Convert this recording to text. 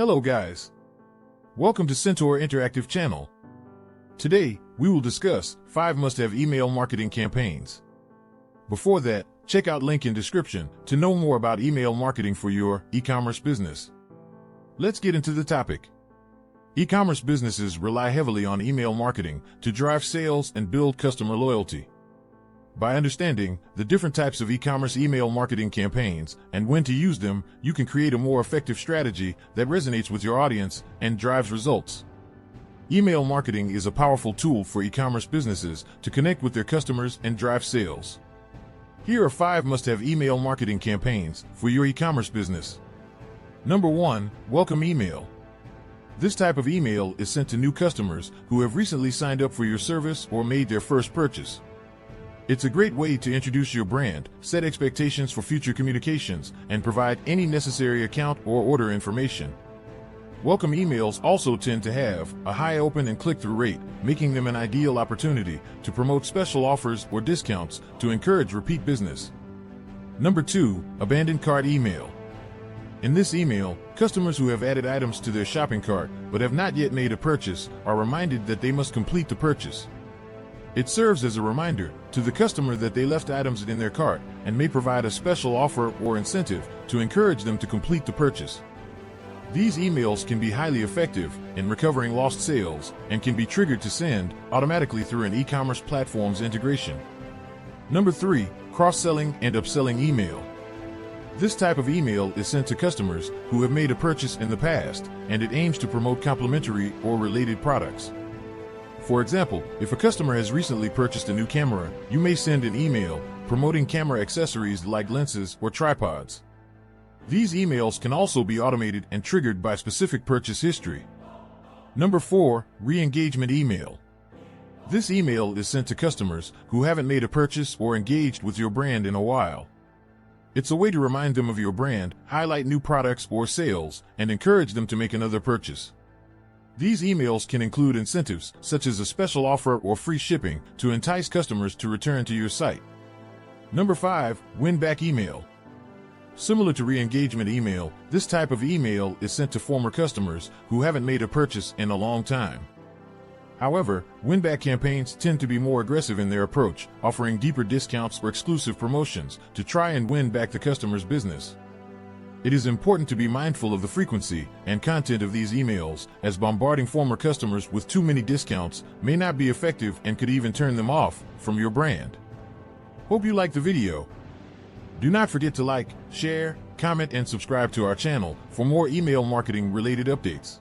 Hello guys. Welcome to Centaur Interactive channel. Today, we will discuss 5 must-have email marketing campaigns. Before that, check out link in description to know more about email marketing for your e-commerce business. Let's get into the topic. E-commerce businesses rely heavily on email marketing to drive sales and build customer loyalty. By understanding the different types of e-commerce email marketing campaigns and when to use them, you can create a more effective strategy that resonates with your audience and drives results. Email marketing is a powerful tool for e-commerce businesses to connect with their customers and drive sales. Here are 5 must-have email marketing campaigns for your e-commerce business. Number 1, welcome email. This type of email is sent to new customers who have recently signed up for your service or made their first purchase. It's a great way to introduce your brand, set expectations for future communications, and provide any necessary account or order information. Welcome emails also tend to have a high open and click-through rate, making them an ideal opportunity to promote special offers or discounts to encourage repeat business. Number 2, abandoned cart email. In this email, customers who have added items to their shopping cart but have not yet made a purchase are reminded that they must complete the purchase. It serves as a reminder to the customer that they left items in their cart and may provide a special offer or incentive to encourage them to complete the purchase. These emails can be highly effective in recovering lost sales and can be triggered to send automatically through an e-commerce platform's integration. Number 3, cross-selling and upselling email. This type of email is sent to customers who have made a purchase in the past, and it aims to promote complementary or related products. For example, if a customer has recently purchased a new camera, you may send an email promoting camera accessories like lenses or tripods. These emails can also be automated and triggered by specific purchase history. Number 4, re-engagement email. This email is sent to customers who haven't made a purchase or engaged with your brand in a while. It's a way to remind them of your brand, highlight new products or sales, and encourage them to make another purchase. These emails can include incentives, such as a special offer or free shipping, to entice customers to return to your site. Number 5, win-back email. Similar to re-engagement email, this type of email is sent to former customers who haven't made a purchase in a long time. However, win-back campaigns tend to be more aggressive in their approach, offering deeper discounts or exclusive promotions to try and win back the customer's business. It is important to be mindful of the frequency and content of these emails, as bombarding former customers with too many discounts may not be effective and could even turn them off from your brand. Hope you liked the video. Do not forget to like, share, comment, and subscribe to our channel for more email marketing related updates.